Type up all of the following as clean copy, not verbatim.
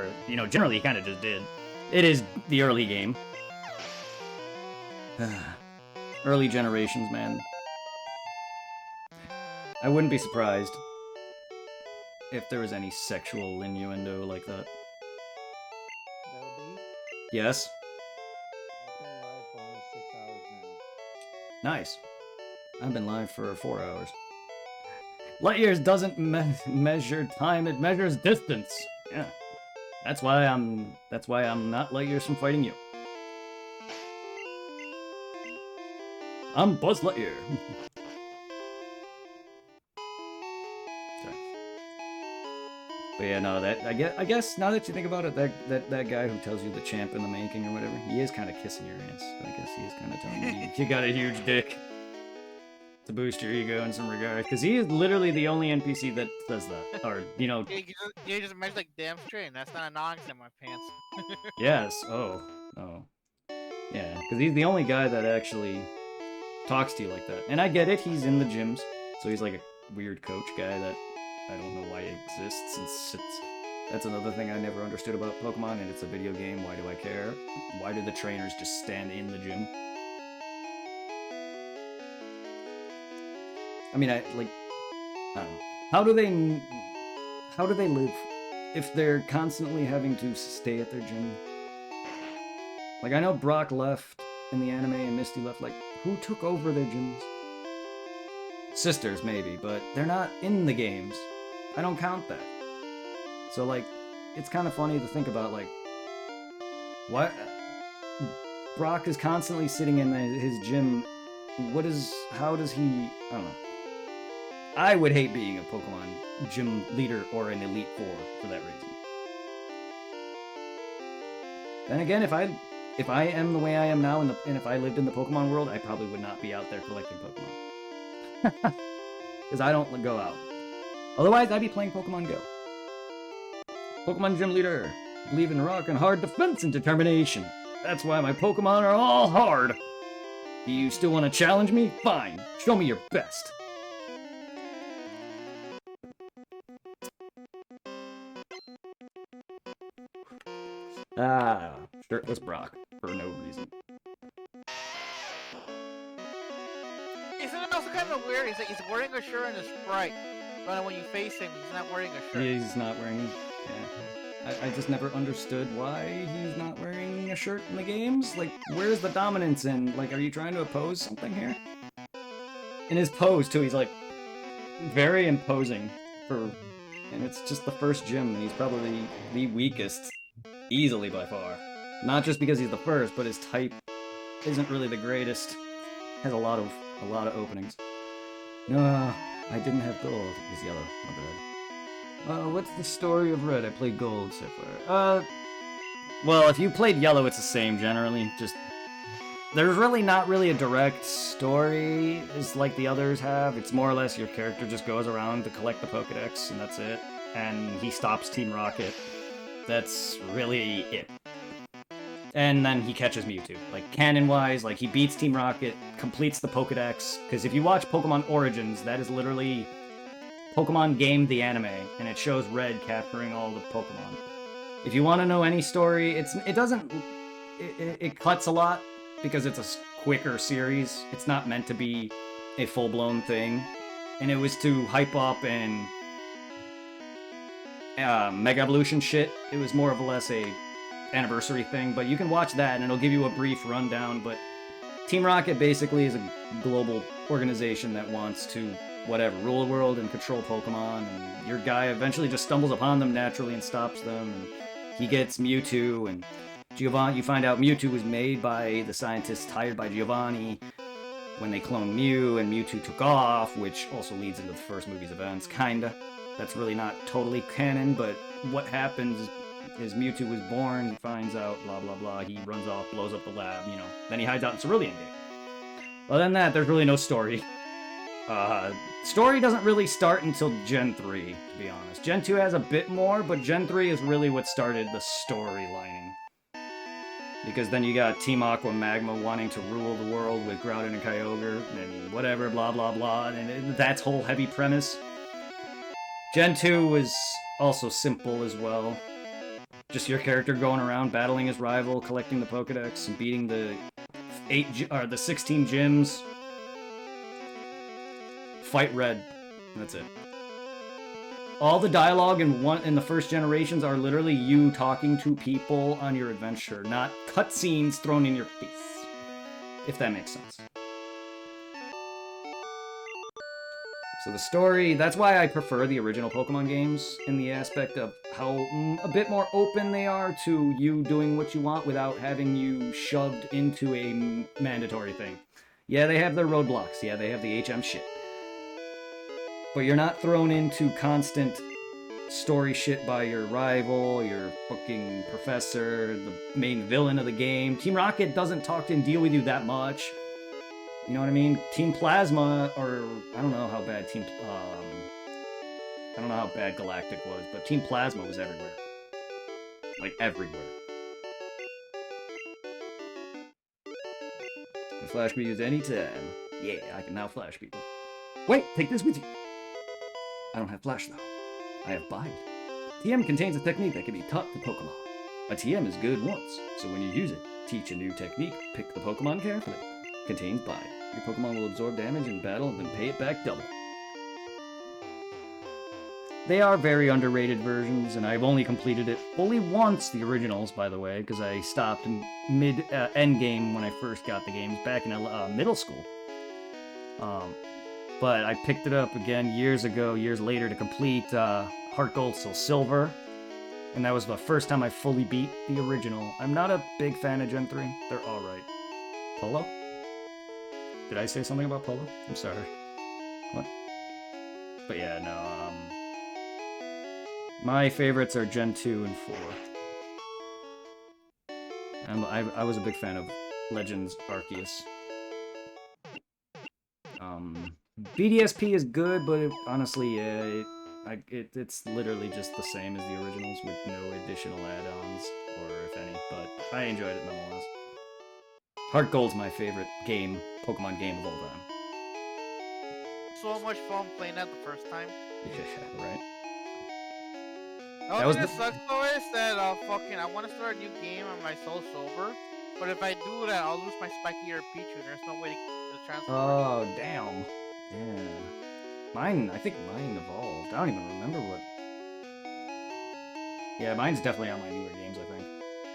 or, you know, generally he kind of just did. It is the early game. Early generations, man. I wouldn't be surprised if there was any sexual innuendo like that. That would be? Yes? I've been live for almost 6 hours now. Nice. I've been live for 4 hours. Light years doesn't measure time, it measures distance. Yeah. That's why I'm not light years from fighting you. I'm Buzz Lightyear. Sorry. But yeah, no, that I guess now that you think about it, that guy who tells you the champ in the making or whatever, he is kind of kissing your ass. I guess he is kind of telling you you got a huge dick to boost your ego in some regard, because he is literally the only NPC that does that, or you know. You just mentioned like damn straight. That's not a nox in my pants. Yes. Oh. Yeah, because he's the only guy that actually talks to you like that. And I get it, he's in the gyms, so he's like a weird coach guy that I don't know why he exists, since that's another thing I never understood about Pokemon, and it's a video game, why do I care? Why do the trainers just stand in the gym? I mean, I don't know. How do they live if they're constantly having to stay at their gym? Like, I know Brock left in the anime and Misty left, like, who took over their gyms? Sisters, maybe, but they're not in the games. I don't count that. So, like, it's kind of funny to think about, like, what? Brock is constantly sitting in his gym. How does he, I don't know. I would hate being a Pokemon gym leader or an Elite Four for that reason. Then again, if I am the way I am now, and if I lived in the Pokemon world, I probably would not be out there collecting Pokemon. Because I don't go out. Otherwise, I'd be playing Pokemon Go. Pokemon Gym Leader. Believe in rock and hard defense and determination. That's why my Pokemon are all hard. Do you still want to challenge me? Fine. Show me your best. Shirtless Brock. For no reason. Isn't it also kind of weird? He's wearing a shirt and a Sprite, but when you face him, he's not wearing a shirt. Yeah, he's not wearing. Yeah, I just never understood why he's not wearing a shirt in the games. Like, where's the dominance in? Like, are you trying to oppose something here? In his pose too, he's like very imposing and it's just the first gym, and he's probably the weakest, easily by far. Not just because he's the first, but his type isn't really the greatest. Has a lot of openings. No, I didn't have gold. He's yellow. My bad. What's the story of red? I played gold so far. Well, if you played yellow, it's the same generally. Just there's really not really a direct story as like the others have. It's more or less your character just goes around to collect the Pokedex, and that's it. And he stops Team Rocket. That's really it. And then he catches Mewtwo. Like, canon-wise, like, he beats Team Rocket, completes the Pokedex, because if you watch Pokemon Origins, that is literally Pokemon Game the anime, and it shows Red capturing all the Pokemon. If you want to know any story, it cuts a lot, because it's a quicker series. It's not meant to be a full-blown thing. And it was to hype up and Mega Evolution shit. It was more or less a anniversary thing, but you can watch that and it'll give you a brief rundown. But Team Rocket basically is a global organization that wants to rule the world and control Pokemon, and your guy eventually just stumbles upon them naturally and stops them, and he gets Mewtwo, and Giovanni, you find out Mewtwo was made by the scientists hired by Giovanni when they cloned Mew, and Mewtwo took off, which also leads into the first movie's events, kinda. That's really not totally canon, but what happens is Mewtwo was born, he finds out, blah blah blah, he runs off, blows up the lab, you know. Then he hides out in Cerulean Gate. Other than that, there's really no story. Story doesn't really start until Gen 3, to be honest. Gen 2 has a bit more, but Gen 3 is really what started the storylining. Because then you got Team Aqua Magma wanting to rule the world with Groudon and Kyogre, and whatever, blah blah blah, and that's whole heavy premise. Gen 2 was also simple as well. Just your character going around battling his rival, collecting the Pokedex, and beating the 16 gyms. Fight Red. That's it. All the dialogue in the first generations are literally you talking to people on your adventure, not cutscenes thrown in your face. If that makes sense. So the story, that's why I prefer the original Pokemon games in the aspect of how a bit more open they are to you doing what you want without having you shoved into a mandatory thing. Yeah, they have their roadblocks. Yeah, they have the HM shit. But you're not thrown into constant story shit by your rival, your fucking professor, the main villain of the game. Team Rocket doesn't talk and deal with you that much. You know what I mean? Team Plasma, or I don't know how bad I don't know how bad Galactic was, but Team Plasma was everywhere. Like, everywhere. The Flash can be used anytime. Yeah, I can now flash people. Wait, take this with you. I don't have Flash, though. I have Bide. TM contains a technique that can be taught to Pokemon. A TM is good once, so when you use it, teach a new technique, pick the Pokemon carefully. Contains Bide. Your Pokemon will absorb damage in battle and then pay it back double. They are very underrated versions, and I've only completed it fully once, the originals, by the way, because I stopped in mid-endgame when I first got the games back in middle school. But I picked it up again years later to complete Heart Gold Soul Silver, and that was the first time I fully beat the original. I'm not a big fan of Gen 3. They're alright. Polo? Did I say something about Polo? I'm sorry. What? But yeah, no, my favorites are Gen 2 and 4. I was a big fan of Legends Arceus. BDSP is good, but honestly, it's literally just the same as the originals with no additional add-ons, or if any, but I enjoyed it nonetheless. Heart Gold's my favorite Pokemon game of all time. So much fun playing that the first time. Yeah, right. The only thing that sucks though is that I want to start a new game on my Soul Silver, but if I do that, I'll lose my Spiky or Pichu, and there's no way to transfer. Oh, damn. Yeah. I think mine evolved. I don't even remember what. Yeah, mine's definitely on my newer games, I think.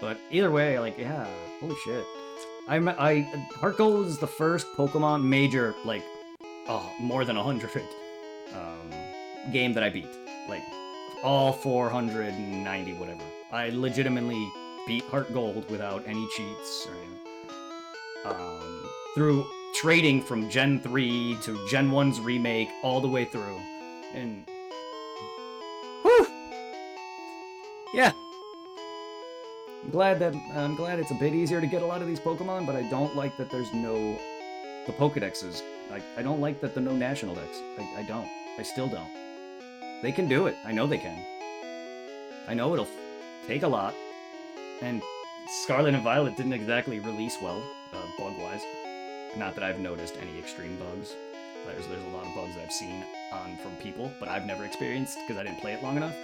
But either way, like, yeah, holy shit. Heart Gold is the first Pokemon major, like, more than 100 game that I beat. Like, all 490, whatever. I legitimately beat Heart Gold without any cheats or anything. Through trading from Gen 3 to Gen 1's remake all the way through. And whew! Yeah. I'm glad it's a bit easier to get a lot of these Pokemon, but I don't like that there's no the Pokedexes. I don't like that there are no national decks. I don't. I still don't. They can do it. I know they can. I know it'll take a lot. And Scarlet and Violet didn't exactly release well, bug-wise. Not that I've noticed any extreme bugs. There's a lot of bugs I've seen from people, but I've never experienced because I didn't play it long enough.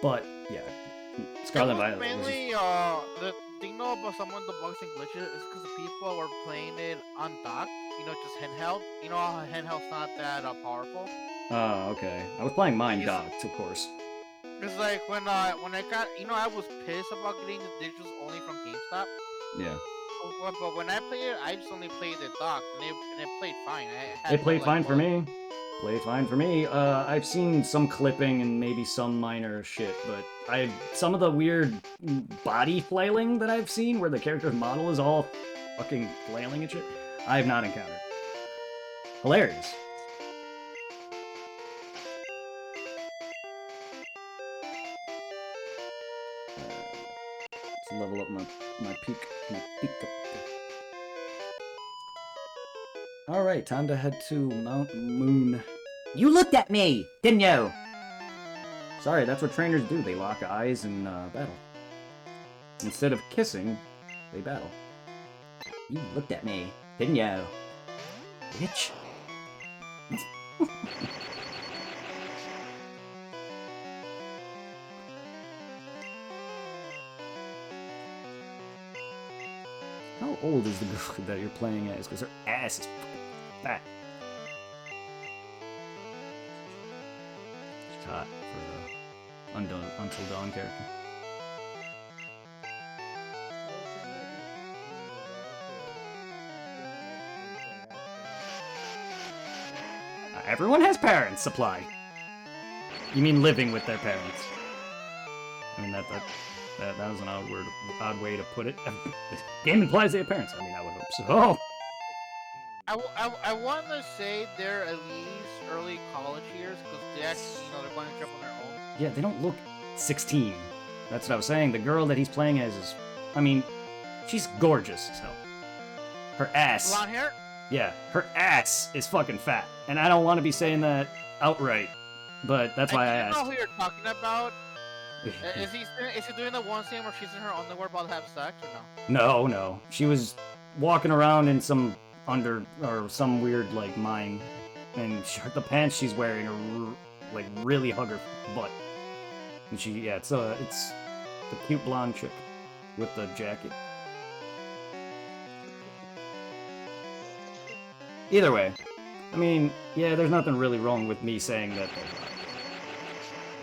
But yeah, Scarlet and Violet. Mainly, the thing though about some of the bugs and glitches is because the people were playing it on dock, just handheld. You know how handheld's not that powerful. Oh, okay. I was playing mine docked, of course. It's like when I got, I was pissed about getting the digits only from GameStop. Yeah. But when I played it, I just only played it docked, and it played fine. It played fine for me. Played fine for me. I've seen some clipping and maybe some minor shit, but some of the weird body flailing that I've seen, where the character's model is all fucking flailing and shit, I have not encountered. Hilarious. Let's level up my peak up. Alright, time to head to Mount Moon. You looked at me, didn't you? Sorry, that's what trainers do. They lock eyes and battle. Instead of kissing, they battle. You looked at me, didn't you? Bitch. How old is the girl that you're playing as? Because her ass is fat. She's hot for the Until Dawn character. Everyone has parents, Supply. You mean living with their parents? I mean that was an odd way to put it. This game implies they have parents. I mean, I would hope so. I want to say they're at least early college years because they actually, they're going to jump on their own. Yeah, they don't look 16. That's what I was saying. The girl that he's playing as is, I mean, she's gorgeous as hell. Her ass. Blonde hair? Yeah, her ass is fucking fat. And I don't want to be saying that outright, but that's why I asked. I don't know who you're talking about. Is he doing the one scene where she's in her underwear about to have sex or no? No. She was walking around in some some weird like mine, and the pants she's wearing are like really hug her butt. And it's the cute blonde chick with the jacket. Either way, I mean, yeah, there's nothing really wrong with me saying that.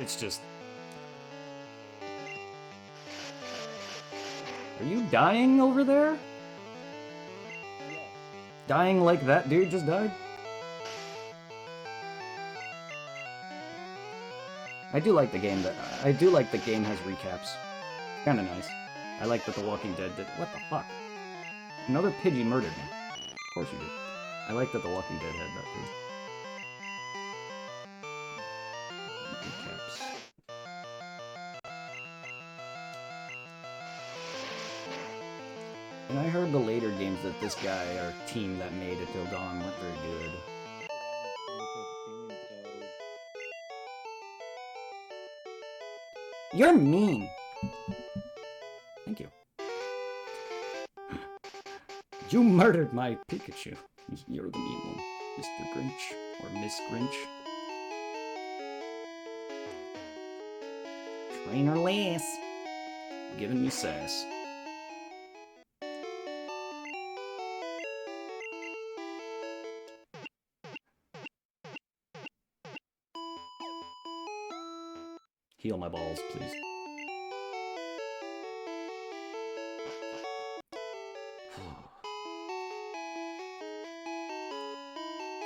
It's just. Are you dying over there? Yes. Dying like that dude just died? I do like the game has recaps. Kinda nice. I like that The Walking Dead did. What the fuck? Another Pidgey murdered me. Of course you did. I like that The Walking Dead had that too. Recaps. And I heard the later games that this guy, or team that made it till Dawn, weren't very good. You're mean. Thank you. You murdered my Pikachu. You're the mean one, Mr. Grinch, or Miss Grinch. Trainer Lass. Giving me sass. Heal my balls, please.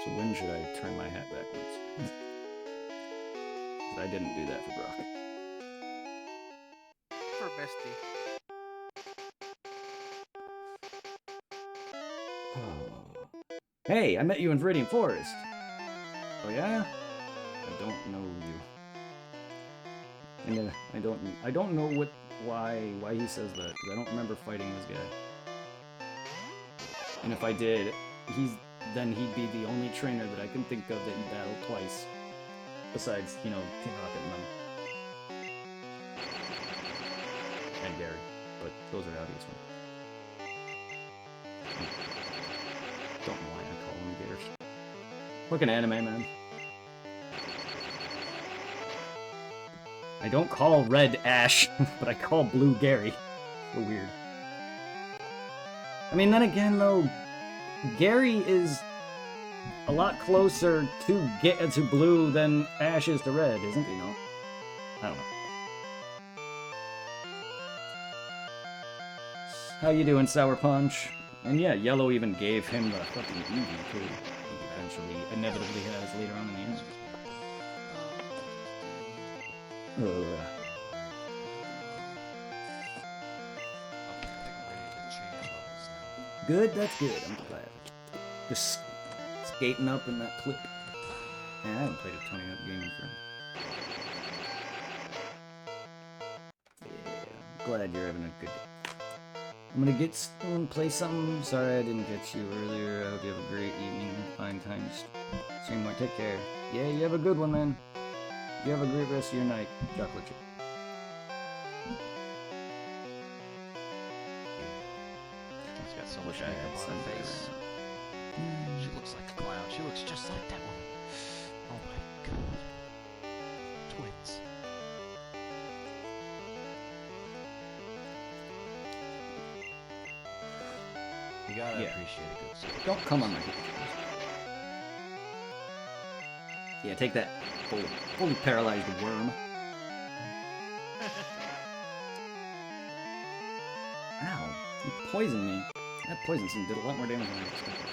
So when should I turn my hat backwards? 'Cause I didn't do that for Brock. For Misty. Hey, I met you in Viridian Forest. Oh yeah? I don't know you. And I don't know why he says that, because I don't remember fighting this guy. And if I did, then he'd be the only trainer that I can think of that he battled twice. Besides, Team Rocket and them. And Gary. But those are obvious ones. Don't know why I call him Gary. Fucking anime, man. I don't call Red Ash, but I call Blue Gary. So weird. I mean, then again, though, Gary is a lot closer to Blue than Ash is to Red, isn't he? No? I don't know. How you doing, Sour Punch? And yeah, Yellow even gave him the fucking Eevee, too. He eventually, inevitably has later on in the game. Good, that's good. I'm glad. Just skating up in that clip. Man, I haven't played a Tony Hawk game in forever. Yeah, glad you're having a good day. I'm gonna play something. Sorry I didn't get you earlier. I hope you have a great evening. Fine times. Stream more. Take care. Yeah, you have a good one, man. You have a great rest of your night, Chocolate Chip. She's got so much Wish I makeup had on her somebody face. She looks like a clown. She looks just like that woman. Oh my god. Twins. You gotta Yeah. appreciate a good sword. Don't come on my Pikachu. Yeah, take that, fully paralyzed worm. Ow, you poisoned me. That poison seed did a lot more damage than I expected.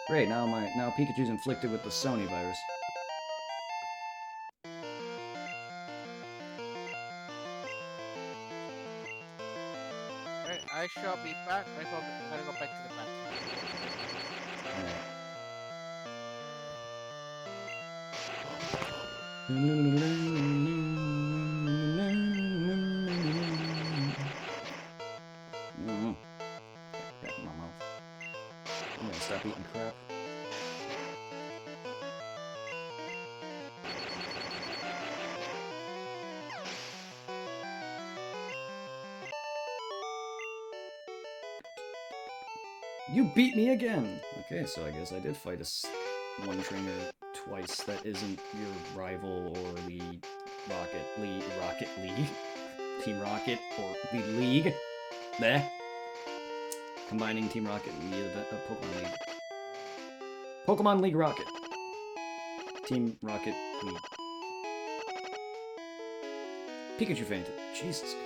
Great, now Pikachu's inflicted with the Sony virus. Alright, I shall be back. I gotta go back to the bathroom. Got in my mouth. I'm gonna stop eating crap. You beat me again! Okay, so I guess I did fight one trainer twice that isn't your rival or the Rocket League. Team Rocket or the League. There. Combining Team Rocket and the Pokemon League. Pokemon League Rocket. Team Rocket League. Pikachu fainted. Jesus Christ.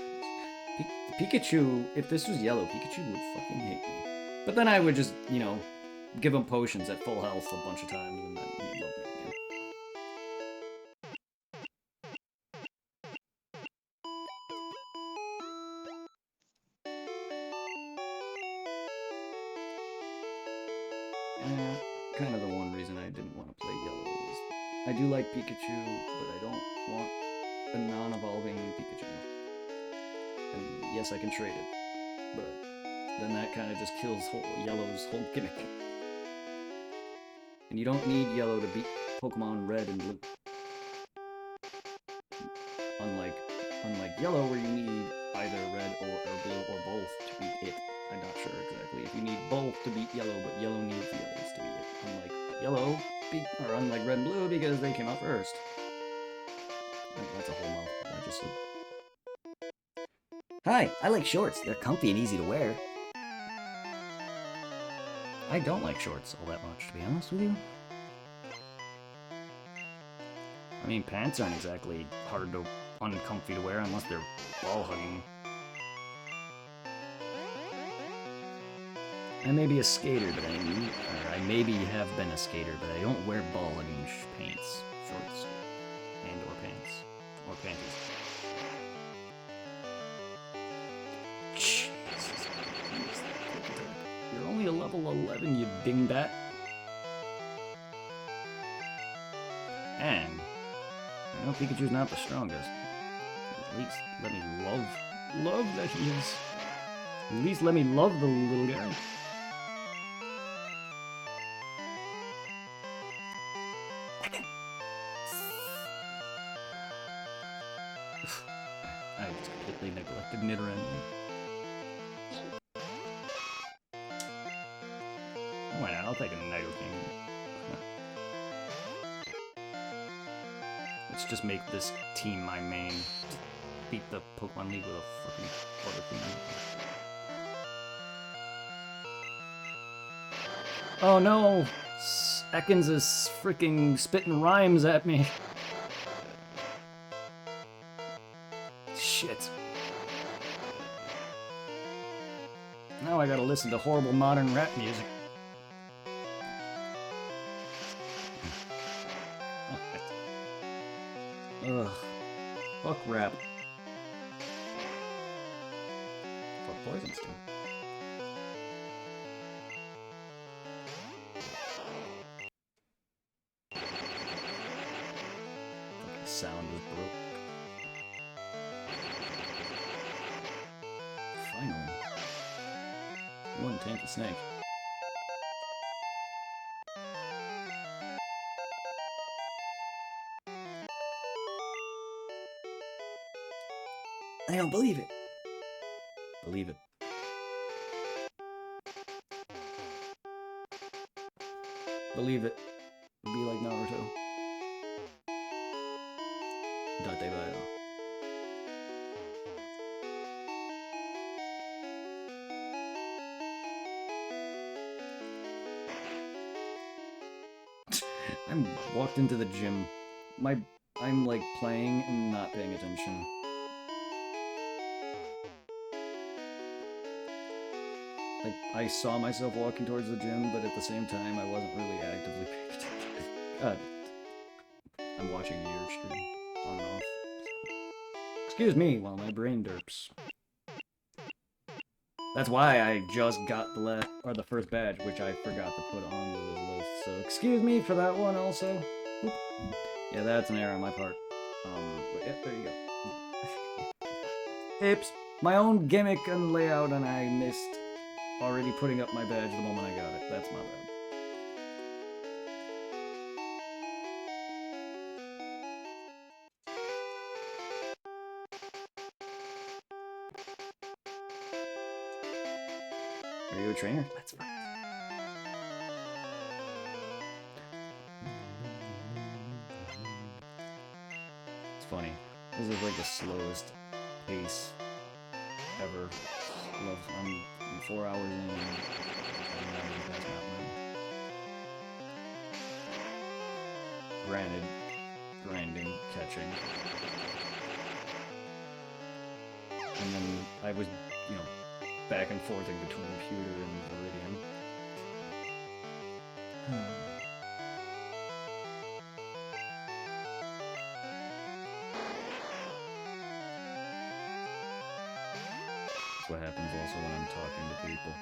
Pikachu, if this was yellow, Pikachu would fucking hate me. But then I would just, you know, give him potions at full health a bunch of times and then he'd love me again. Kind of the one reason I didn't want to play yellow is I do like Pikachu, but I don't want a non-evolving Pikachu. And yes, I can trade it, but then that kind of just kills Yellow's whole gimmick. And you don't need Yellow to beat Pokemon Red and Blue. Unlike Yellow, where you need either Red or Blue or both to beat it. I'm not sure exactly if you need both to beat Yellow, but Yellow needs the others to beat it. Unlike Red and Blue because they came out first. That's a whole mouthful I just said. Hi, I like shorts. They're comfy and easy to wear. I don't like shorts all that much, to be honest with you. I mean, pants aren't exactly uncomfy to wear unless they're ball-hugging. I may be a skater, but I maybe have been a skater, but I don't wear ball-hugging pants, shorts, and/or pants, or panties. Jesus, you're only a level 11, you dingbat. And I know Pikachu's not the strongest. At least let me love that he is. At least let me love the little guy. I just completely neglected Nidoran. Why not? I'll take a Nidoking. Let's just make this team my main. Beat the Pokemon League with a fucking Butterfree. Oh no! Ekans is freaking spitting rhymes at me. Shit. Now I gotta listen to horrible modern rap music. Ugh. Fuck rap. Fuck Poison Sting. Fucking sound is broke. Finally. One tanky snake. I don't believe it. Believe it. Believe it. Be like Naruto. Date Bayo. I'm walked into the gym. I'm like playing and not paying attention. Like, I saw myself walking towards the gym, but at the same time, I wasn't really actively paying attention. God. I'm watching your stream on and off. Excuse me while my brain derps. That's why I just got the first badge, which I forgot to put on the list. So excuse me for that one also. Oop. Yeah, that's an error on my part. But yeah, there you go. Oops. My own gimmick and layout, and I missed already putting up my badge the moment I got it. That's my bad. Are you a trainer? That's right. It's funny. This is like the slowest pace ever. I'm 4 hours in. I'm not even past Mountain. Granted, grinding, catching. And then I was, you know, back and forth in between Pewter and Viridian. That's what happens also when I'm talking to people.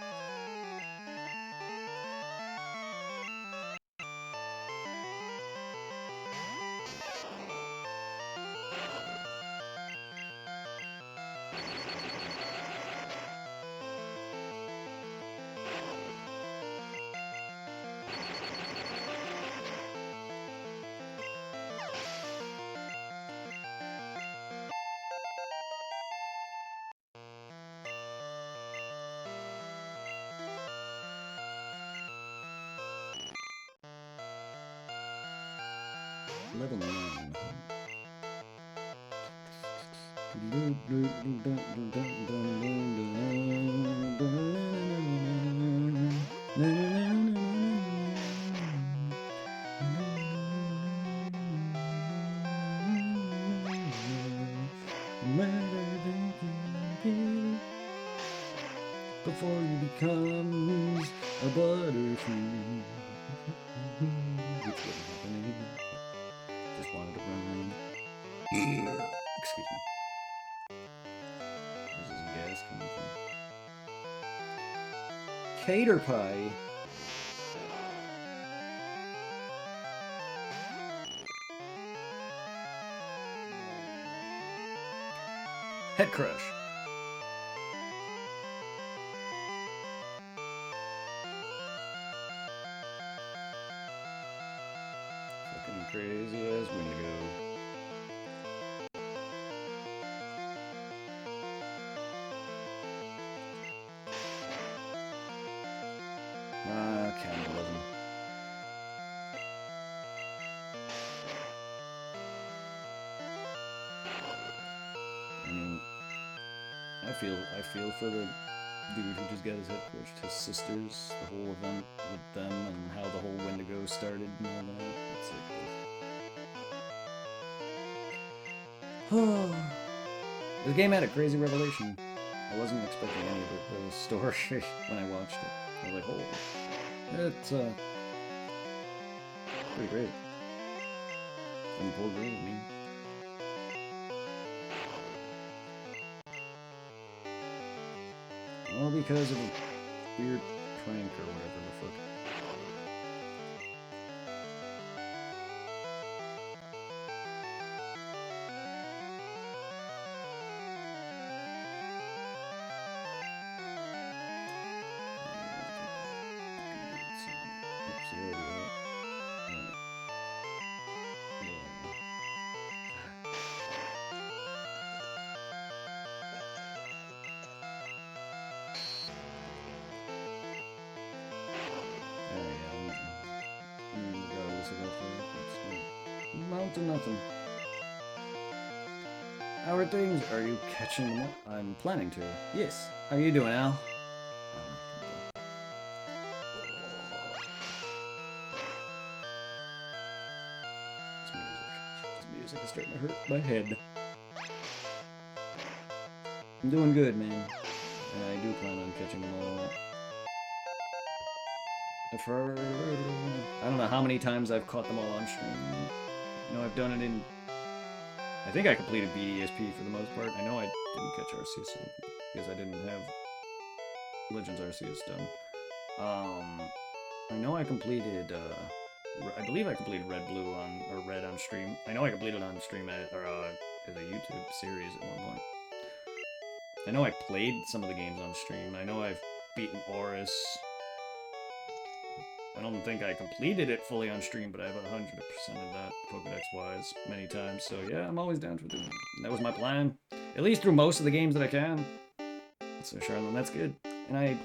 Level 9. Before you become a butterfly. Which wasn't happening. Just wanted to run. Excuse me. Where's this gas coming from? Cater pie. Head crush. Fucking crazy ass Wendigo. Cannibalism. I mean, I feel for the dude who just got his head crushed. His sisters, the whole event with them, and how the whole Wendigo started and all that. It's like, this game had a crazy revelation. I wasn't expecting any of the story when I watched it. I was like, oh, it's pretty great. And pulled great at me. All because of a weird prank or whatever the fuck. Mountain nothing. How are things? Are you catching them up? I'm planning to. Yes. How are you doing, Al? music is starting to hurt my head. I'm doing good, man. And I do plan on catching them all. I don't know how many times I've caught them all on stream. You know, I've done it in... I think I completed BDSP for the most part. I know I didn't catch Arceus because I didn't have Legends Arceus done. I know I completed, I believe I completed Red on stream. I know I completed on stream as a YouTube series at one point. I know I played some of the games on stream. I know I've beaten Oris. I don't think I completed it fully on stream, but I have 100% of that Pokedex-wise many times. So yeah, I'm always down for doing it. That was my plan. At least through most of the games that I can. So Charlotte, that's good. And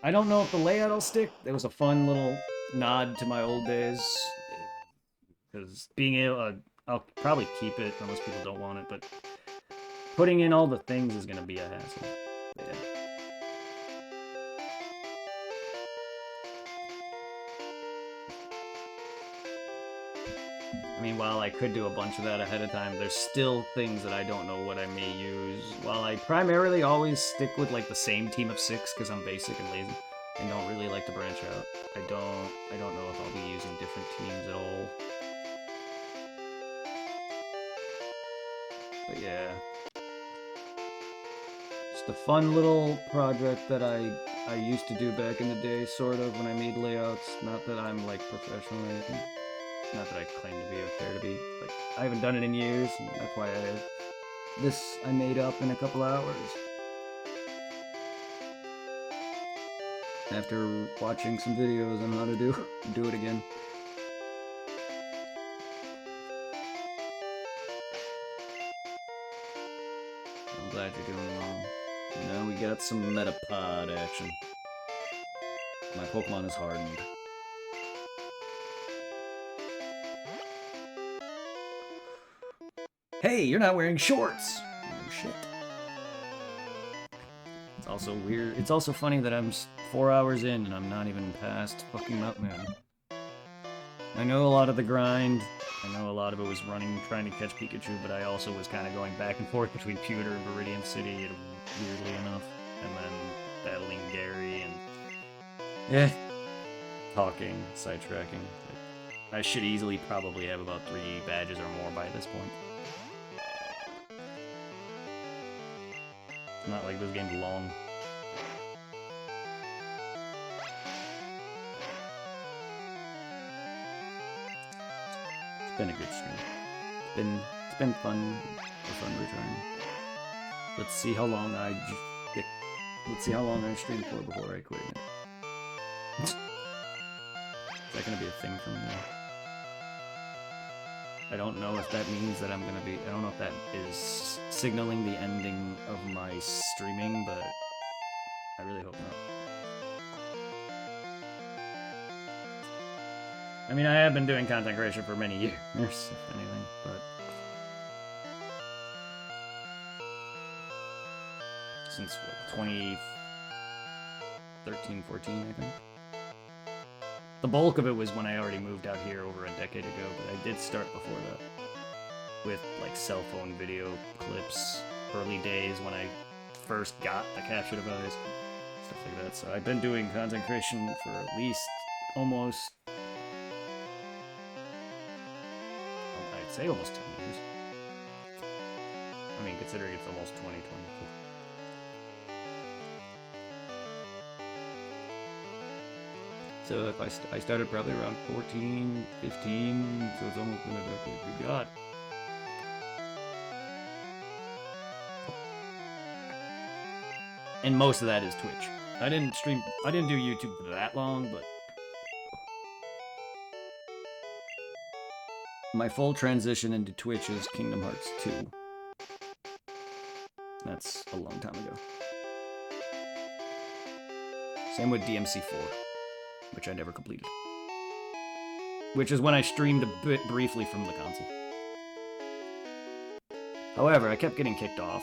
I don't know if the layout will stick. It was a fun little nod to my old days. Because being able, I'll probably keep it unless people don't want it, but putting in all the things is going to be a hassle. Yeah. I mean, while I could do a bunch of that ahead of time, there's still things that I don't know what I may use. While I primarily always stick with like the same team of 6 because I'm basic and lazy and don't really like to branch out. I don't know if I'll be using different teams at all. But yeah. Just a fun little project that I used to do back in the day, sort of, when I made layouts. Not that I'm like professional or anything. Not that I claim to be or care to be. Like, I haven't done it in years, and that's why I made up in a couple hours. After watching some videos on how to do it again. I'm glad you're doing well. Now we got some Metapod action. My Pokemon is hardened. Hey, you're not wearing shorts! Oh, shit. It's also weird. It's also funny that I'm 4 hours in and I'm not even past fucking Mountain Man. I know a lot of the grind. I know a lot of it was running, trying to catch Pikachu, but I also was kind of going back and forth between Pewter and Viridian City, weirdly enough. And then battling Gary and... yeah. Talking, sidetracking. I should easily probably have about 3 badges or more by this point. It's not like this game's long. It's been a good stream. It's been fun. A fun return. Let's see how long I stream for before I quit it. Is that gonna be a thing from now? I don't know if that means that I'm gonna be... I don't know if that is signaling the ending of my streaming, but I really hope not. I mean, I have been doing content creation for many years, if anything, but... since, what, 2013, 14, I think? The bulk of it was when I already moved out here over a decade ago, but I did start before that. With, like, cell phone video clips, early days when I first got the capture device, stuff like that. So I've been doing content creation for at least almost... I'd say almost 10 years. I mean, considering it's almost 2024. So if I started probably around 14, 15, so it's almost been a decade. Good God. And most of that is Twitch. I didn't do YouTube for that long, but my full transition into Twitch is Kingdom Hearts 2. That's a long time ago. Same with DMC4. Which I never completed. Which is when I streamed a bit briefly from the console. However, I kept getting kicked off.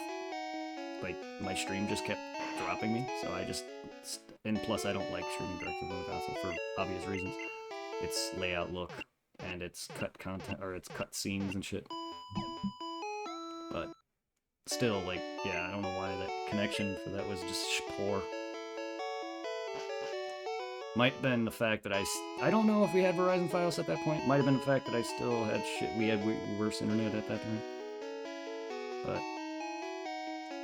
Like, my stream just kept dropping me, so I just... and plus I don't like streaming directly from the console for obvious reasons. Its layout look, and it's cut content, or it's cut scenes and shit. But still, like, yeah, I don't know why that connection for that was just poor. Might have been the fact that I don't know if we had Verizon Fios at that point. Might have been the fact that I still had shit. We had worse internet at that time. But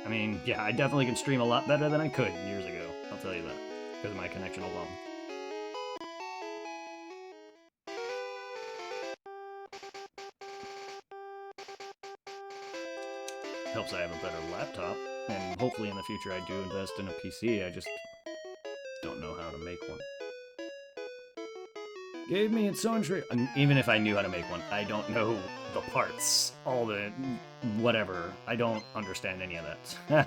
I mean, yeah, I definitely can stream a lot better than I could years ago. I'll tell you that, because of my connection alone. Helps I have a better laptop, and hopefully in the future I do invest in a PC. I just don't know how to make one. Gave me its own trick. Even if I knew how to make one, I don't know the parts, all the whatever. I don't understand any of that.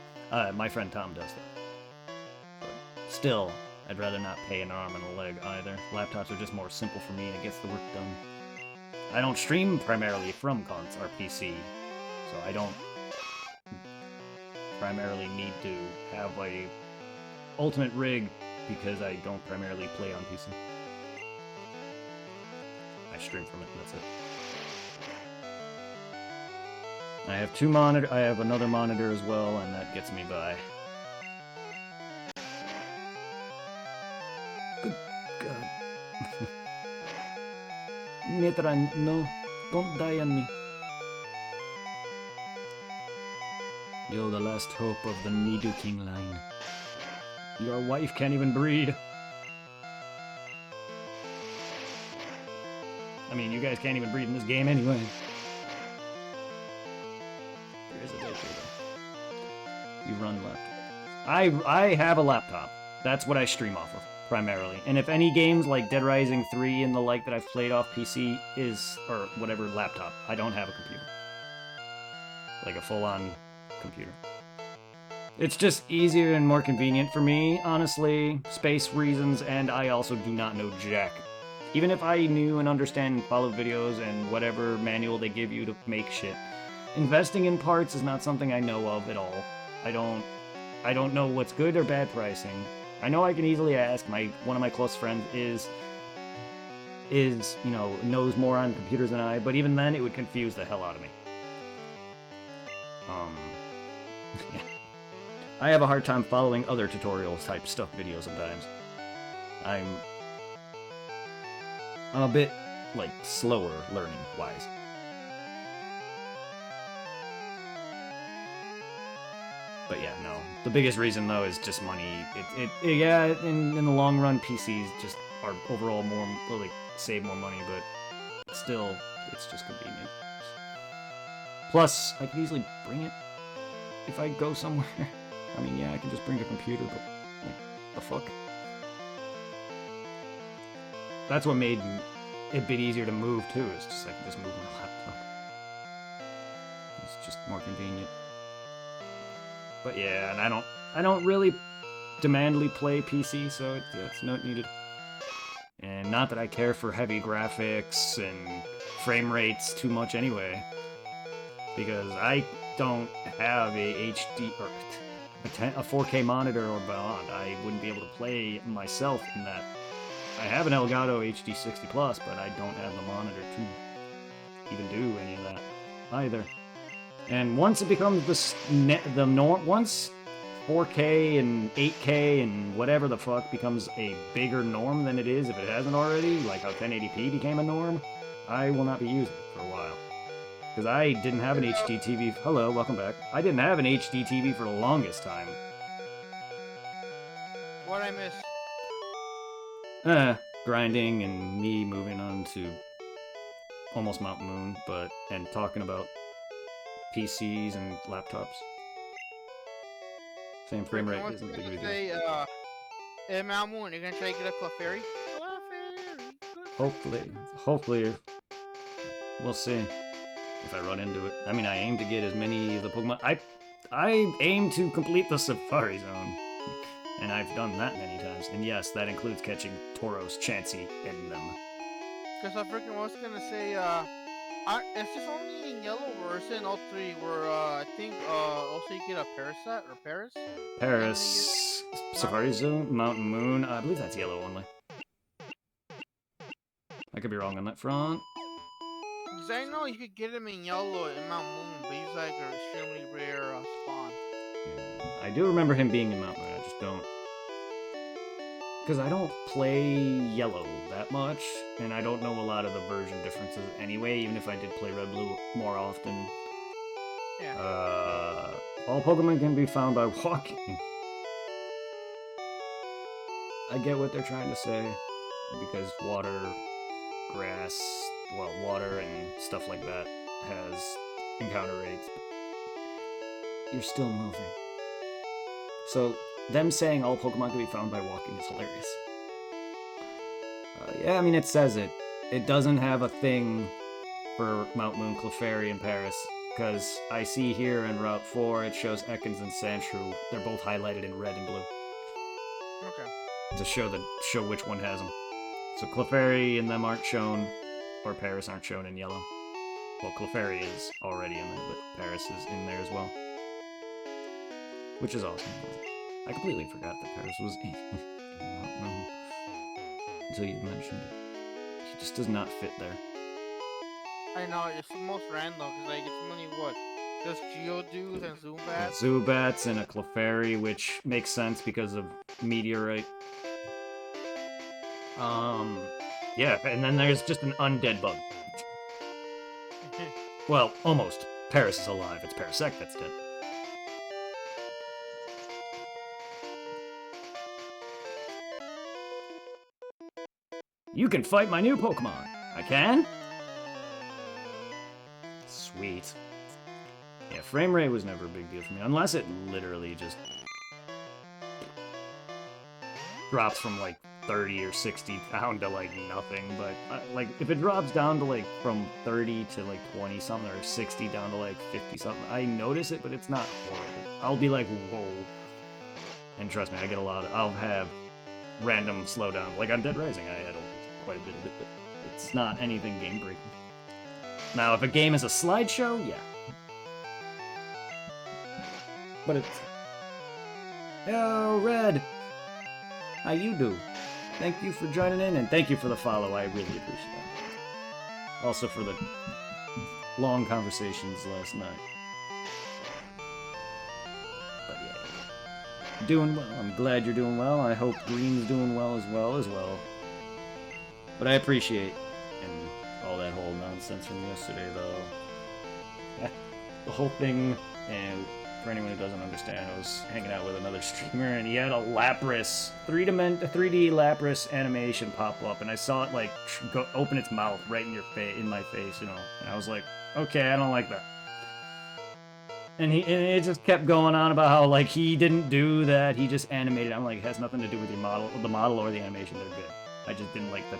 My friend Tom does that. But still, I'd rather not pay an arm and a leg either. Laptops are just more simple for me and it gets the work done. I don't stream primarily from console or PC, so I don't primarily need to have a ultimate rig because I don't primarily play on PC. I stream from it, that's it. I have two monitors. I have another monitor as well, and that gets me by. Good God. Netran, no, don't die on me. You're the last hope of the Nidoking line. Your wife can't even breed. I mean, you guys can't even breed in this game anyway. There is a dash here, though. You run laptop. I have a laptop. That's what I stream off of, primarily. And if any games like Dead Rising 3 and the like that I've played off PC is, or whatever, laptop, I don't have a computer. Like a full-on computer. It's just easier and more convenient for me, honestly. Space reasons, and I also do not know jack. Even if I knew and understand and follow videos and whatever manual they give you to make shit, investing in parts is not something I know of at all. I don't know what's good or bad pricing. I know I can easily ask. One of my close friends is you know, knows more on computers than I, but even then it would confuse the hell out of me. Yeah. I have a hard time following other tutorials type stuff videos sometimes. I'm a bit, like, slower learning-wise. But yeah, no. The biggest reason, though, is just money. Yeah, in the long run, PCs just are overall more, like, save more money, but still, it's just convenient. Plus, I could easily bring it if I go somewhere. I mean, yeah, I can just bring a computer, but, like, the fuck? That's what made it a bit easier to move, too. It's just I can just move my laptop. It's just more convenient. But yeah, and I don't really demandly play PC, so it's not needed. And not that I care for heavy graphics and frame rates too much anyway. Because I don't have a HD or a 4K monitor or beyond. I wouldn't be able to play myself in that. I have an Elgato HD 60 Plus, but I don't have the monitor to even do any of that either. And once it becomes the norm, once 4K and 8K and whatever the fuck becomes a bigger norm than it is, if it hasn't already, like how 1080p became a norm, I will not be using it for a while. Because I didn't have an HD TV. Hello, welcome back. I didn't have an HD TV for the longest time. What I miss? Grinding and me moving on to almost Mountain Moon, and talking about PCs and laptops. Same frame rate isn't a big deal. Hey, Mount Moon, you're gonna try to get a Clefairy? Hopefully, we'll see if I run into it. I mean, I aim to get as many of the Pokemon. I aim to complete the Safari Zone, and I've done that many times. And yes, that includes catching Tauros, Chansey, and them. Because I freaking was gonna say, it's just only in yellow or is it in all three? Where I think also you get a Parasat or Paris. Paris, Safari Zone, Mountain Moon. I believe that's yellow only. I could be wrong on that front. Cause I know you could get him in yellow in Mount Moon, but he's like an extremely rare spawn. Yeah. I do remember him being in Mount Moon, I just don't... Because I don't play yellow that much, and I don't know a lot of the version differences anyway, even if I did play Red Blue more often. Yeah. All Pokemon can be found by walking. I get what they're trying to say, because water, grass, well, water and stuff like that has encounter rates, but you're still moving. So, them saying all Pokemon can be found by walking is hilarious. Yeah, I mean, it says it. It doesn't have a thing for Mount Moon, Clefairy, and Paris, because I see here in Route 4 it shows Ekans and Sandshrew. They're both highlighted in red and blue. Okay. To show which one has them. So Clefairy and them aren't shown, or Paris aren't shown in yellow. Well, Clefairy is already in there, but Paris is in there as well. Which is awesome. I completely forgot that Paris was in Mount Moon until you mentioned it. He just does not fit there. I know, it's the most random, because like, it's only what? Just Geodudes and Zubats? Zubats and a Clefairy, which makes sense because of Meteorite. Yeah, and then there's just an undead bug. Well, almost. Paris is alive, it's Parasect that's dead. You can fight my new Pokemon! I can? Sweet. Yeah, frame rate was never a big deal for me, unless it literally just drops from like 30 or 60 down to like nothing, but like if it drops down to like from 30 to like 20 something or 60 down to like 50 something, I notice it, but it's not horrible. I'll be like, whoa. And trust me, I get a lot of, I'll have random slowdown. Like on Dead Rising, I had quite a bit of it, but it's not anything game breaking. Now, if a game is a slideshow, yeah. But it's... Yo, Red! How you do? Thank you for joining in, and thank you for the follow, I really appreciate it. Also for the long conversations last night. But yeah. Doing well. I'm glad you're doing well. I hope Green's doing well as well. But I appreciate and all that whole nonsense from yesterday, though. The whole thing, and for anyone who doesn't understand, I was hanging out with another streamer, and he had a Lapras, 3D Lapras animation pop up, and I saw it, like, open its mouth right in my face, you know, and I was like, okay, I don't like that. And it just kept going on about how, like, he didn't do that, he just animated. I'm like, it has nothing to do with your model, the model or the animation, they're good. I just didn't like that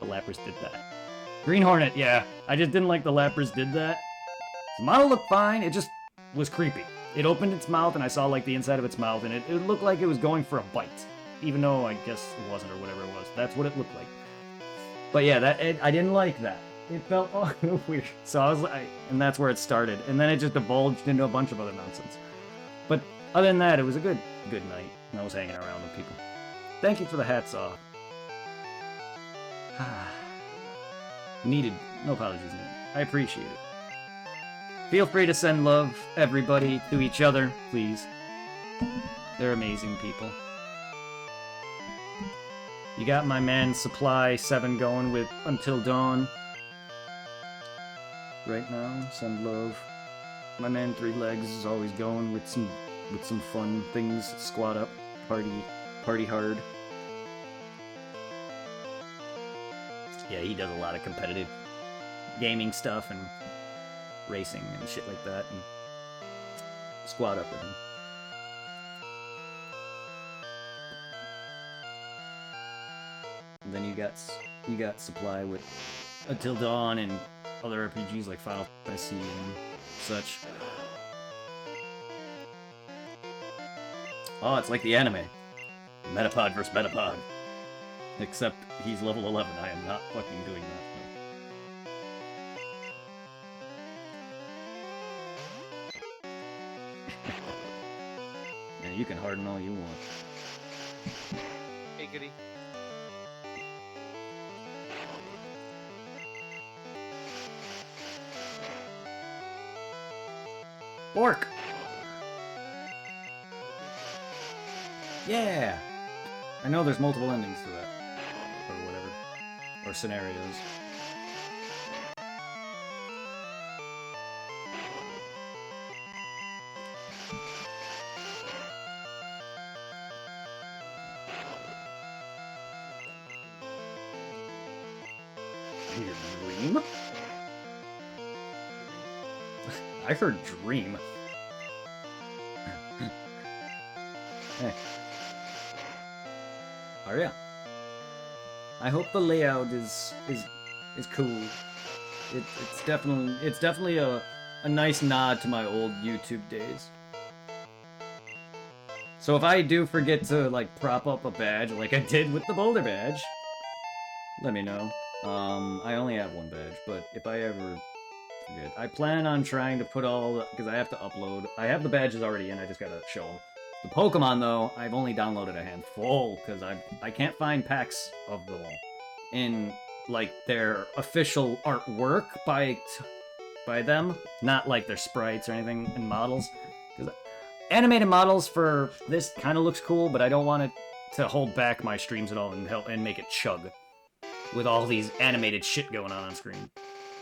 the Lapras did that. Green Hornet, yeah. I just didn't like the Lapras did that. The model looked fine, it just was creepy. It opened its mouth and I saw like the inside of its mouth and it looked like it was going for a bite. Even though I guess it wasn't or whatever it was. That's what it looked like. But yeah, I didn't like that. It felt weird. So I was like, and that's where it started. And then it just divulged into a bunch of other nonsense. But other than that, it was a good night. And I was hanging around with people. Thank you for the hats off. Needed. No apologies needed. I appreciate it. Feel free to send love, everybody, to each other, please. They're amazing people. You got my man Supply 7 going with Until Dawn. Right now, send love. My man 3 Legs is always going with some fun things. Squad up, party hard. Yeah, he does a lot of competitive gaming stuff and racing and shit like that, and squad up with him. And then you got Supply with Until Dawn and other RPGs like Final Fantasy and such. Oh, it's like the anime. Metapod versus Metapod. Except he's level 11. I am not fucking doing that. You can harden all you want. Hey, goody. Bork! Yeah! I know there's multiple endings to that. Or whatever. Or scenarios. In your dream? I heard dream. Hey. Aria. I hope the layout is cool. It's definitely a nice nod to my old YouTube days. So if I do forget to like prop up a badge like I did with the Boulder badge, let me know. I only have one badge, but if I ever forget, I plan on trying to put all because I have to upload. I have the badges already in. I just gotta show them. The Pokemon though, I've only downloaded a handful because I can't find packs of them all in like their official artwork by them, not like their sprites or anything and models. Because animated models for this kind of looks cool, but I don't want it to hold back my streams at all and make it chug with all these animated shit going on screen.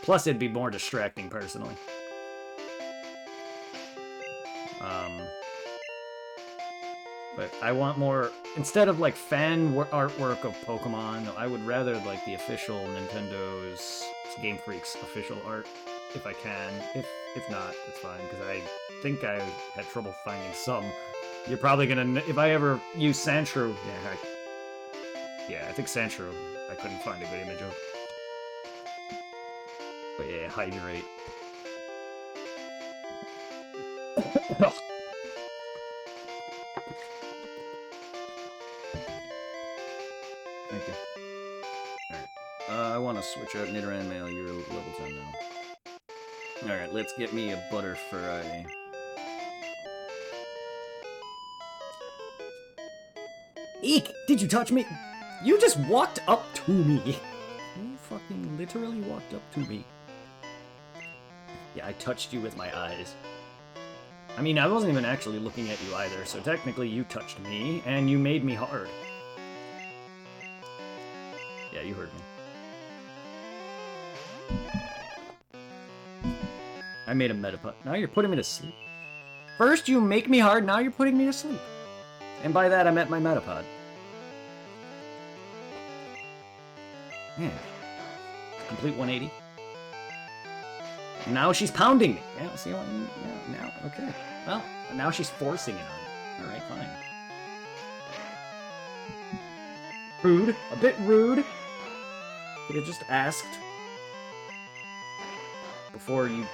Plus, it'd be more distracting personally. But I want more, instead of like fan artwork of Pokemon, I would rather like the official Nintendo's Game Freak's official art, if I can. If not, it's fine, because I think I had trouble finding some. You're probably gonna, if I ever use Sandshrew, I think Sandshrew, I couldn't find a good image of. But yeah, hydrate. Thank you. Alright. I want to switch out Nidoran Mail. You're level 10 now. Alright, let's get me a Butterfree. Eek! Did you touch me? You just walked up to me. You fucking literally walked up to me. Yeah, I touched you with my eyes. I mean, I wasn't even actually looking at you either, so technically you touched me, and you made me hard. Yeah, you heard me. I made a Metapod. Now you're putting me to sleep. First you make me hard, now you're putting me to sleep. And by that I meant my Metapod. Yeah. Complete 180. Now she's pounding me. Yeah, see what I mean? Yeah, now, okay. Well, now she's forcing it on me. Alright, fine. Rude. A bit rude. Could have just asked. Before you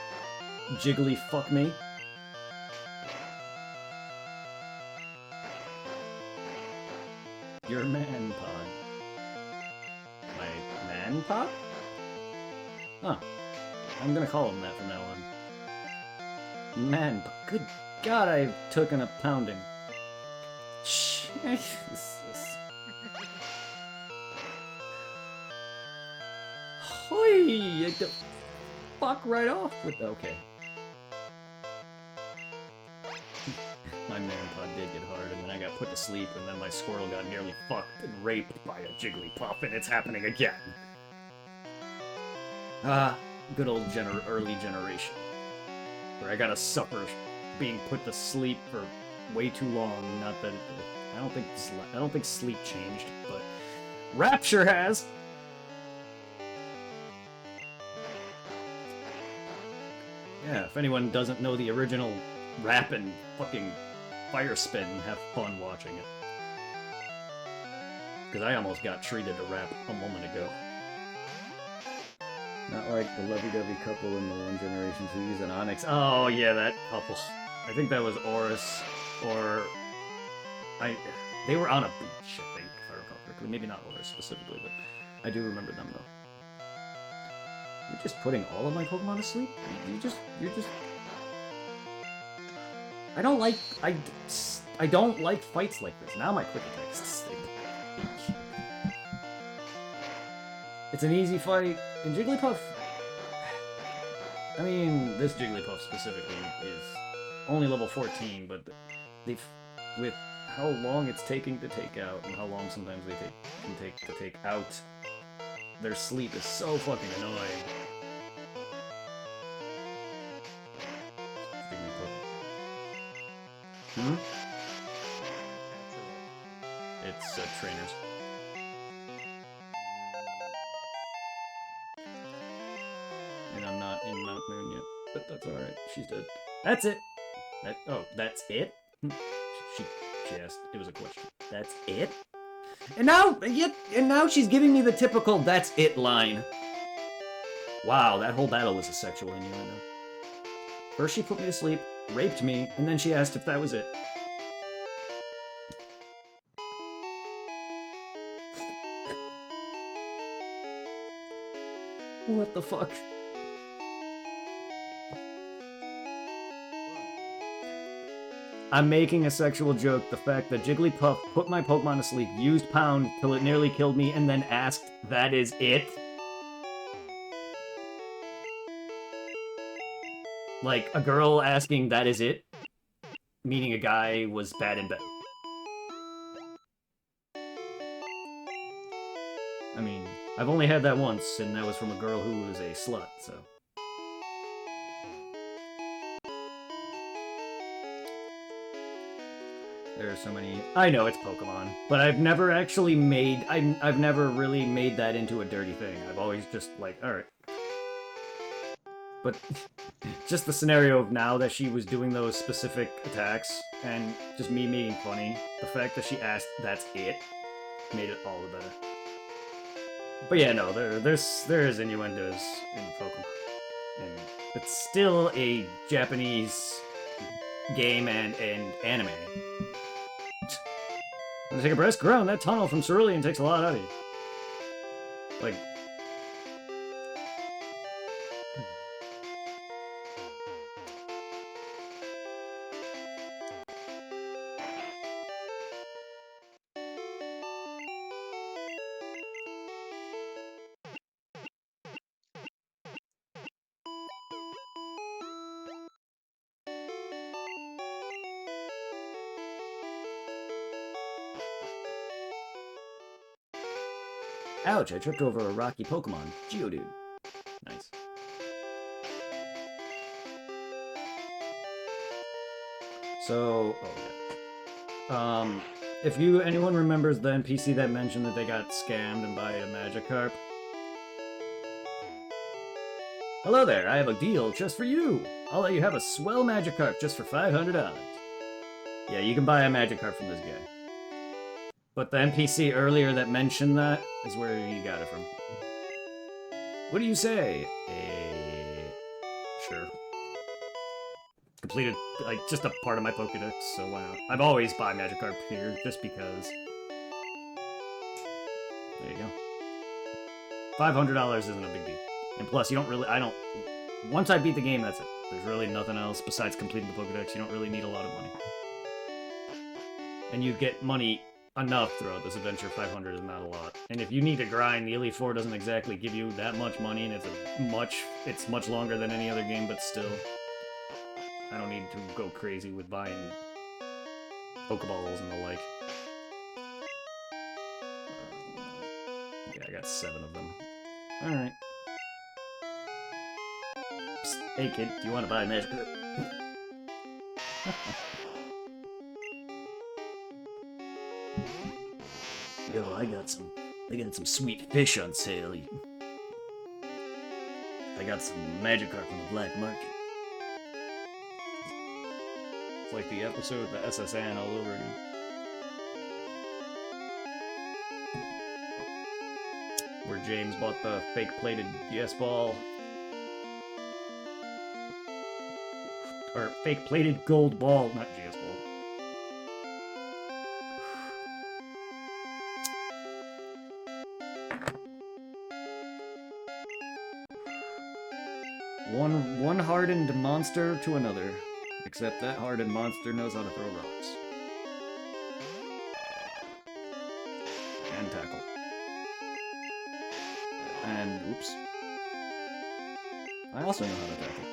jiggly fuck me. Your man pod. My man pod? Huh. I'm gonna call him that from now on. Man, good God, I've taken a pounding. Jesus. Hoi! Fuck right off with. Okay. My man pod did get hard, and then I got put to sleep, and then my squirrel got nearly fucked and raped by a Jigglypuff, and it's happening again. Good old early generation. Where I gotta suffer being put to sleep for way too long. Not that I don't think sleep changed, but Rapture has. Yeah, if anyone doesn't know the original rap and fucking Fire Spin, have fun watching it. Because I almost got treated to rap a moment ago. Not like the lovey-dovey couple in the One Generation Z's and Onyx. Oh, yeah, that couple. I think that was Oris, or... They were on a beach, I think, if I recall correctly. Maybe not Oris specifically, but I do remember them, though. You're just putting all of my Pokemon to sleep? You're just... I don't like fights like this. Now my quick attack is asleep. It's an easy fight. And Jigglypuff... I mean, this Jigglypuff specifically is only level 14, but they've with how long it's taking to take out and how long sometimes they can take to take out. Their sleep is so fucking annoying. Hmm? It's trainers. And I'm not in Mount Moon yet, but that's alright. She's dead. That's it! That's it? She asked. It was a question. That's it? And now she's giving me the typical "that's it" line. Wow, that whole battle was a sexual innuendo. First she put me to sleep, raped me, and then she asked if that was it. What the fuck? I'm making a sexual joke. The fact that Jigglypuff put my Pokemon to sleep, used Pound till it nearly killed me, and then asked, "That is it?" Like, a girl asking, "That is it?" Meaning a guy was bad in bed. I mean, I've only had that once, and that was from a girl who was a slut, so... There are so many... I know it's Pokemon, but I've never actually made... I've never really made that into a dirty thing. I've always just, like, alright. But just the scenario of now that she was doing those specific attacks, and just me being funny, the fact that she asked, "That's it," made it all the better. But yeah, no, there is innuendos in Pokemon. And it's still a Japanese game and anime. Gonna take a brisk ground. That tunnel from Cerulean takes a lot out of you. Like... Ouch, I tripped over a rocky Pokemon. Geodude. Nice. So, oh yeah. If anyone remembers the NPC that mentioned that they got scammed and by a Magikarp? Hello there, I have a deal just for you. I'll let you have a swell Magikarp just for $500. Yeah, you can buy a Magikarp from this guy. But the NPC earlier that mentioned that is where you got it from. What do you say? Sure. Completed, like, just a part of my Pokédex, so why not? I've always bought Magikarp here, just because. There you go. $500 isn't a big deal. And plus, you don't really, once I beat the game, that's it. There's really nothing else besides completing the Pokédex. You don't really need a lot of money. And you get money enough throughout this adventure. 500 is not a lot. And if you need to grind, the Elite Four doesn't exactly give you that much money, and it's much longer than any other game, but still, I don't need to go crazy with buying Pokeballs and the like. Yeah, I got 7 of them. Alright. Hey kid, do you want to buy a Magikarp? Yo, I got some sweet fish on sale. I got some Magikarp from the black market. It's like the episode of the SSN all over again. Where James bought the fake plated GS ball. Or fake plated gold ball, not GS ball. One hardened monster to another. Except that hardened monster knows how to throw rocks. And tackle. And, oops. I also know how to tackle.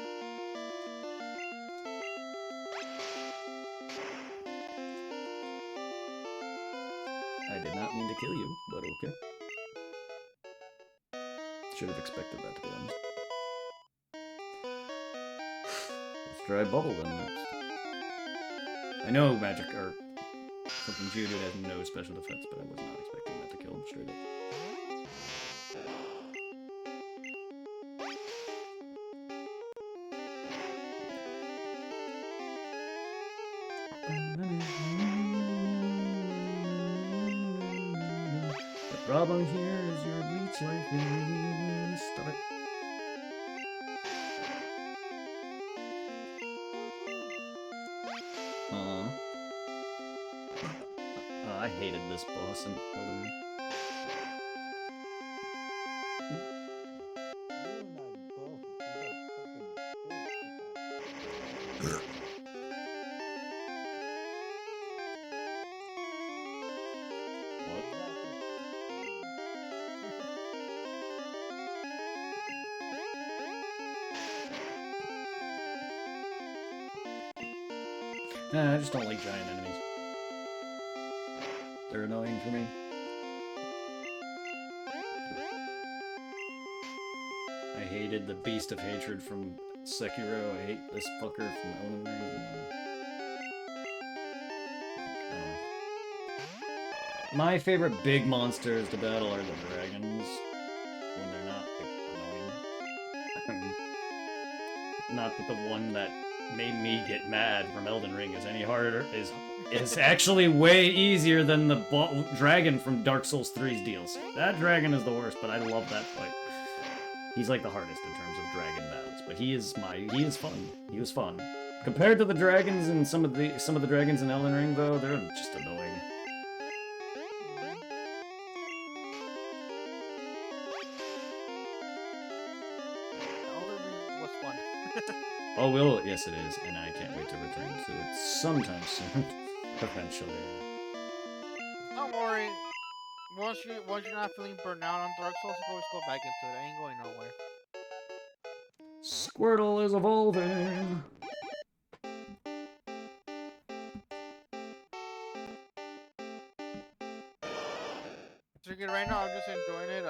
not mean to kill you, but okay. Should have expected that, to be honest. Let's try Bubble then next. I know Magic, or fucking Geodude has no special defense, but I was not expecting that to kill him straight up. The problem here is your bleach life is... Stop it. I hated this boss in Elden Ring. I just don't like giant enemies. They're annoying for me. I hated the Beast of Hatred from Sekiro. I hate this fucker from Elden Ring. My favorite big monsters to battle are the dragons. When they're not annoying. Not that the one that made me get mad from Elden Ring is any harder, is actually way easier than the dragon from Dark Souls 3's DLC. That dragon is the worst, but I love that fight. He's like the hardest in terms of dragon battles, but he is fun. He was fun. Compared to the dragons and some of the dragons in Elden Ring though, they're just annoying. Elden Ring was fun. Oh, well, yes it is, and I can't wait to return to it sometime soon. Eventually. Don't worry. Once you're not feeling burnt out on Dark Souls, you can always go back into it. I ain't going nowhere. Squirtle is evolving! Right now, I'm just enjoying it.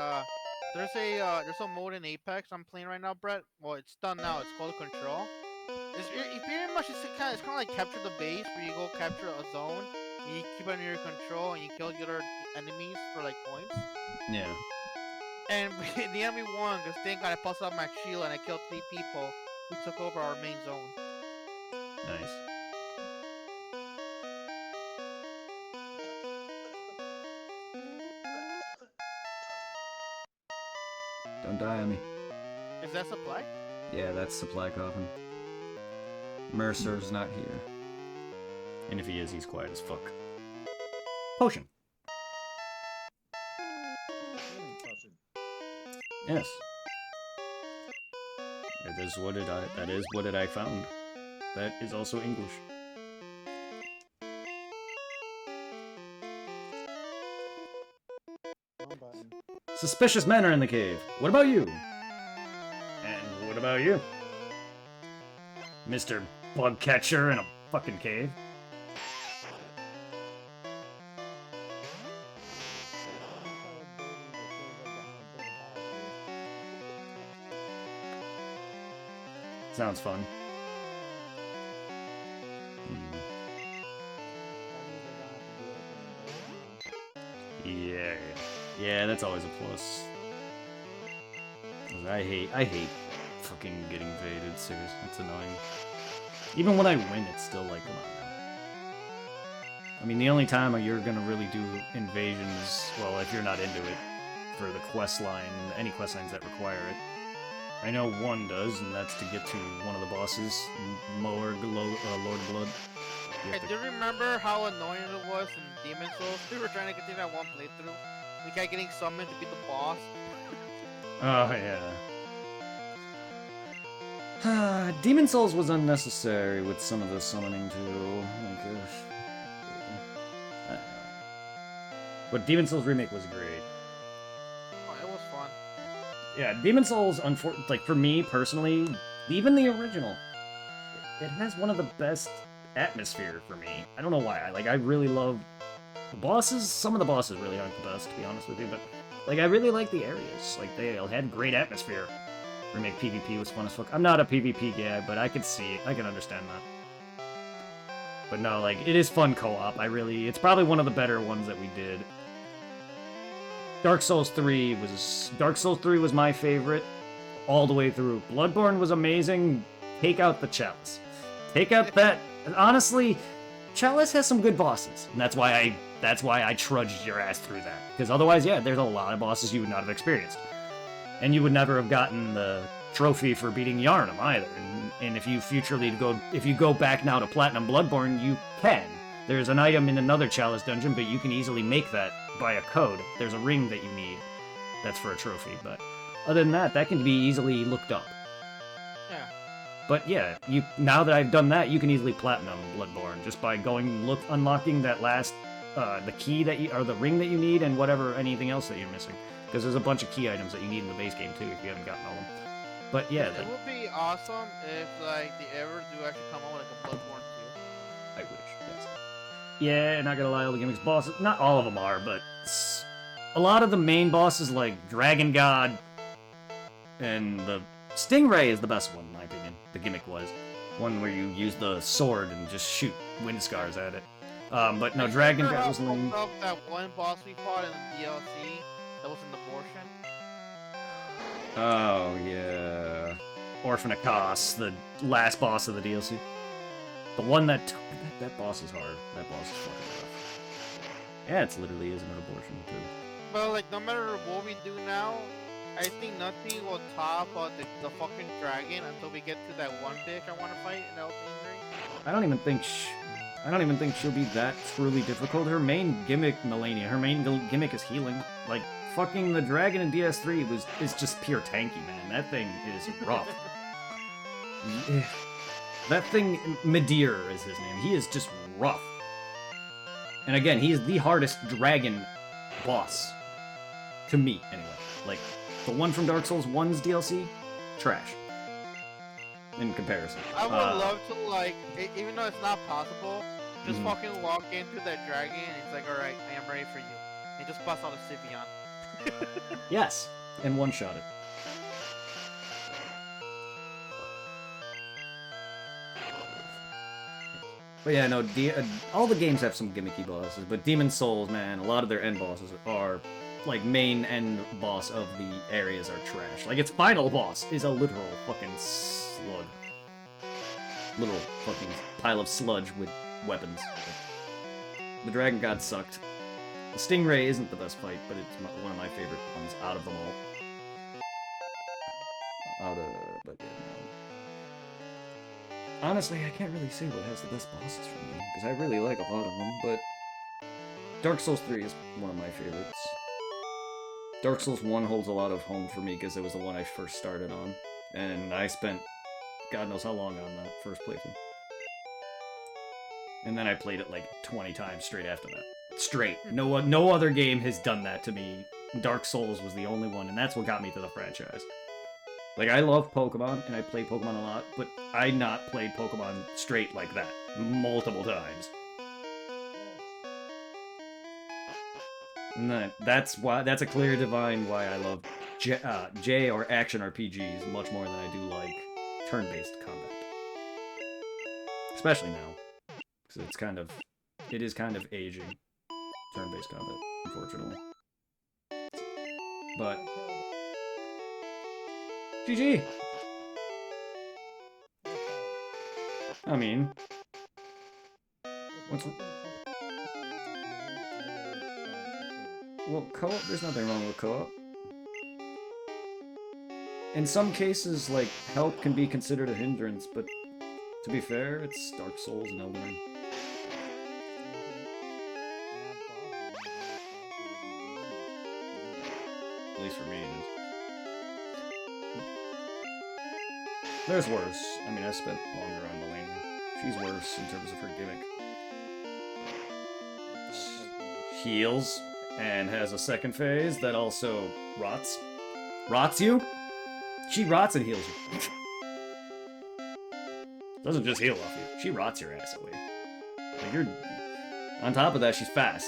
There's a mode in Apex I'm playing right now, Brett. Well, it's done now. It's called Control. It's pretty much it's kind of like capture the base, where you go capture a zone, and you keep it under your control, and you kill the other enemies for like points. Yeah. And the enemy won because thank God I busted out my shield and I killed 3 people who took over our main zone. Nice. Don't die on me. Is that supply? Yeah, that's Supply Coffin. Mercer's not here. And if he is, he's quiet as fuck. Potion. Yes. That is what I found. That is also English. Suspicious men are in the cave. What about you? And what about you? Mr. Bug Catcher in a fucking cave. Sounds fun. Yeah, that's always a plus. I hate fucking getting invaded, seriously, it's annoying. Even when I win, it's still like, come on now. I mean, the only time you're gonna really do invasions, well, if you're not into it, for the quest line, any quest lines that require it. I know one does, and that's to get to one of the bosses, Lord of Blood. I do remember how annoying it was in Demon Souls. We were trying to continue that one playthrough. The guy getting summoned to be the boss. Oh, yeah. Demon Souls was unnecessary with some of the summoning, too. Oh my gosh. But Demon Souls Remake was great. Oh, it was fun. Yeah, Demon Souls, like, for me, personally, even the original, it has one of the best atmosphere for me. I don't know why. I really love The bosses, some of the bosses really aren't the best, to be honest with you, but like I really like the areas. Like they had great atmosphere. Remake PvP was fun as fuck. I'm not a PvP guy, but I can see it. I can understand that. But no, like it is fun co-op. It's probably one of the better ones that we did. Dark Souls 3 was my favorite all the way through. Bloodborne was amazing. Take out the Chalice. Take out that. Honestly, Chalice has some good bosses, and that's why I trudged your ass through that. Because otherwise, yeah, there's a lot of bosses you would not have experienced, and you would never have gotten the trophy for beating Yharnam either. And if you go back now to Platinum Bloodborne, you can. There's an item in another Chalice dungeon, but you can easily make that by a code. There's a ring that you need that's for a trophy, but other than that, that can be easily looked up. Yeah. But yeah, now that I've done that, you can easily Platinum Bloodborne just by unlocking that last, the key or the ring that you need and anything else that you're missing. Because there's a bunch of key items that you need in the base game too if you haven't gotten all of them. But yeah. It would be awesome if like they ever do actually come out with like a Bloodborne 2. I wish, yes. Yeah, not gonna lie, all the gimmicks bosses, not all of them are, but a lot of the main bosses like Dragon God and the Stingray is the best one in my opinion. The gimmick was one where you use the sword and just shoot wind scars at it. But no, Dragon God was lame. That one boss we fought in the DLC that was an abortion. Oh yeah, Orphan of Kos, the last boss of the DLC. The one that boss is hard. That boss is fucking rough. Yeah, it literally is an abortion too. But like, no matter what we do now, I think nothing will top the fucking dragon until we get to that one bitch I want to fight in Elden Ring. I don't even think she'll be that truly difficult. Her main gimmick, Melania, gimmick is healing. Like fucking the dragon in DS3 is just pure tanky, man. That thing is rough. That thing, Midir is his name. He is just rough. And again, he is the hardest dragon boss. To me, anyway. Like, the one from Dark Souls 1's DLC, trash. In comparison. I would love to, like, even though it's not possible, just fucking walk into that dragon and it's like, alright, I am ready for you. And just bust out a Scipion. Yes, and one-shot it. But yeah, no, all the games have some gimmicky bosses, but Demon Souls, man, a lot of their end bosses are, like, main end boss of the areas are trash. Like, its final boss is a literal fucking slug. Literal fucking pile of sludge with weapons. The Dragon God sucked. The Stingray isn't the best fight, but it's one of my favorite ones out of them all. But yeah, no. Honestly, I can't really say what has the best bosses for me, because I really like a lot of them, but Dark Souls 3 is one of my favorites. Dark Souls 1 holds a lot of home for me, because it was the one I first started on, and I spent God knows how long on that first playthrough. And then I played it like 20 times straight after that. Straight. No other game has done that to me. Dark Souls was the only one, and that's what got me to the franchise. Like, I love Pokemon, and I play Pokemon a lot, but I not played Pokemon straight like that multiple times. And that's a clear divine why I love J or action RPGs much more than I do like turn-based combat. Especially now, because it is kind of aging turn-based combat, unfortunately. But GG. I mean, well, co-op, there's nothing wrong with co-op. In some cases, like, help can be considered a hindrance, but to be fair, it's Dark Souls and Elden Ring. At least for me, it is. There's worse. I mean, I spent longer on Melania. She's worse in terms of her gimmick. Heals, and has a second phase that also rots. Rots you? She rots and heals you. Doesn't just heal off you. She rots your ass away. Like, you're... On top of that, she's fast.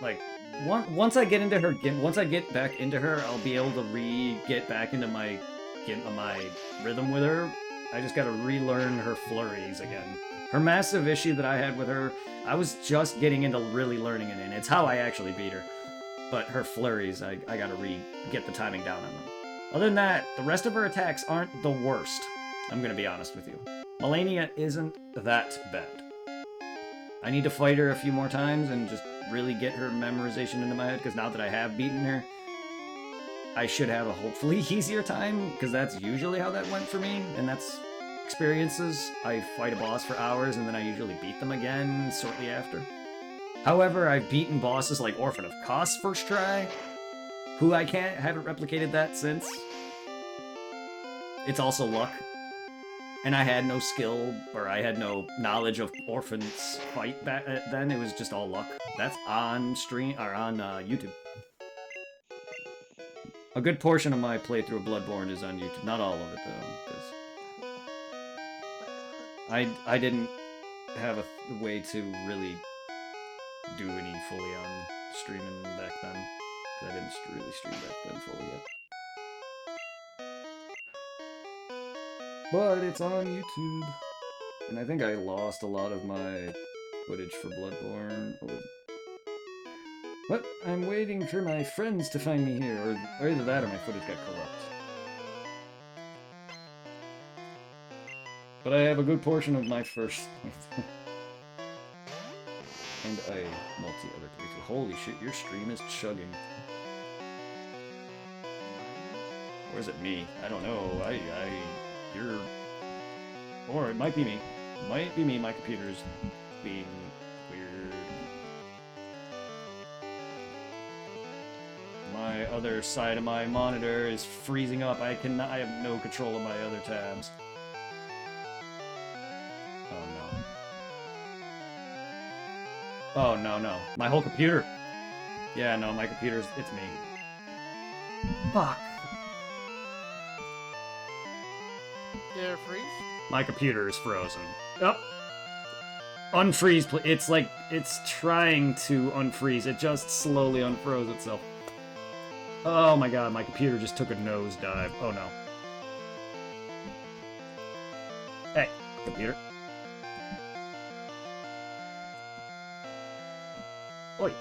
Like, once I get into her, once I get back into her, I'll be able to get back into my rhythm with her. I just gotta relearn her flurries again. Her massive issue that I had with her, I was just getting into really learning it, and it's how I actually beat her. But her flurries, I gotta get the timing down on them. Other than that, the rest of her attacks aren't the worst. I'm gonna be honest with you. Malenia isn't that bad. I need to fight her a few more times and just really get her memorization into my head, because now that I have beaten her, I should have a hopefully easier time, because that's usually how that went for me, and that's experiences. I fight a boss for hours, and then I usually beat them again shortly after. However, I've beaten bosses like Orphan of Kos first try, who I haven't replicated that since. It's also luck. And I had no skill, or I had no knowledge of Orphan's fight back then. It was just all luck. That's on stream, or on YouTube. A good portion of my playthrough of Bloodborne is on YouTube. Not all of it, though, because I didn't have a way to really do any fully on streaming back then. I didn't really stream back then fully yet. But it's on YouTube. And I think I lost a lot of my footage for Bloodborne. But I'm waiting for my friends to find me here, or either that or my footage got corrupt. But I have a good portion of my first playthrough. And a multi-other playthrough. Holy shit, your stream is chugging. Or is it me? I don't know. You're... Or it might be me. Might be me, my computer's being weird. My other side of my monitor is freezing up. I have no control of my other tabs. Oh no. My whole computer. Yeah, no, my computer's... It's me. Fuck. Did it freeze? My computer is frozen. Oh. Unfreeze, it's like, it's trying to unfreeze. It just slowly unfroze itself. Oh my god, my computer just took a nosedive. Oh no. Hey, computer. Oi.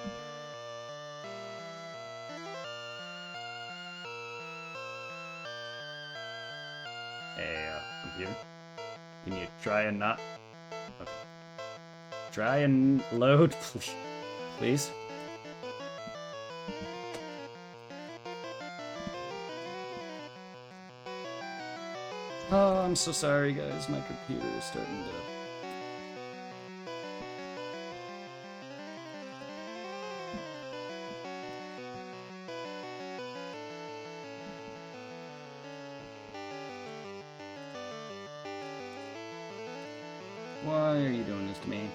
Hey, computer. Can you try and not... Okay. Try and load, please. Oh, I'm so sorry, guys. My computer is starting to... Why are you doing this to me?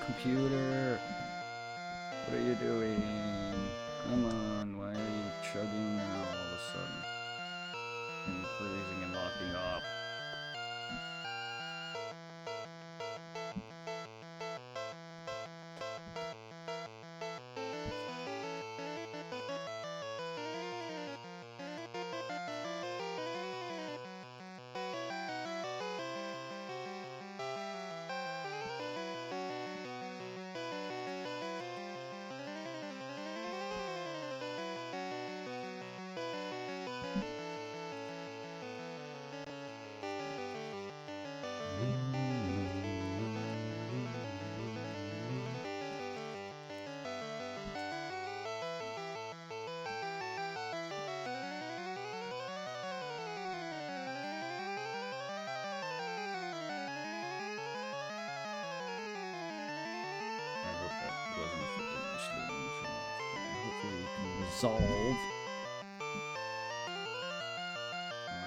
Computer, what are you doing? Come on, why are you chugging now all of a sudden? And freezing and locking up. solve. I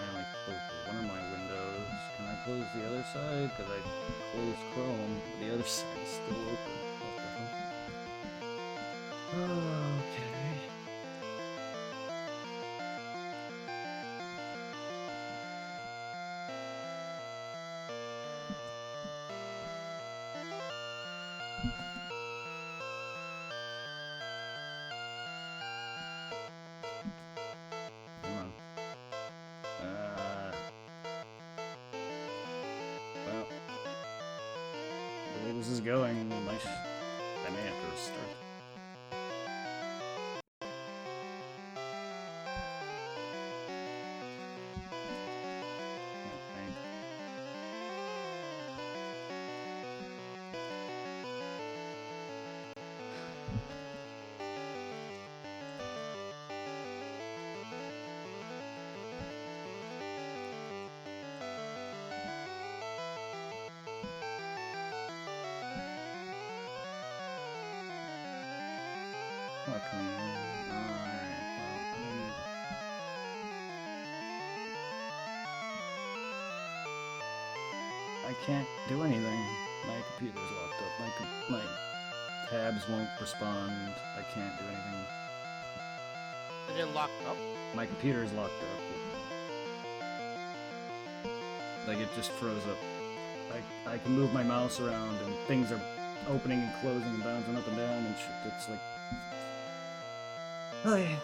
only closed one of my windows. Can I close the other side? Because I closed Chrome. The other side is still open. What the hell? Okay. Come on. Well, the way this is going, I may have to restart. Okay. Okay. Alright, well, I can't do anything. My computer's locked up. My tabs won't respond. I can't do anything. Is it locked up? My computer's locked up. Like, it just froze up. I can move my mouse around and things are opening and closing and bouncing up and down and shit. It's like... Oh yeah.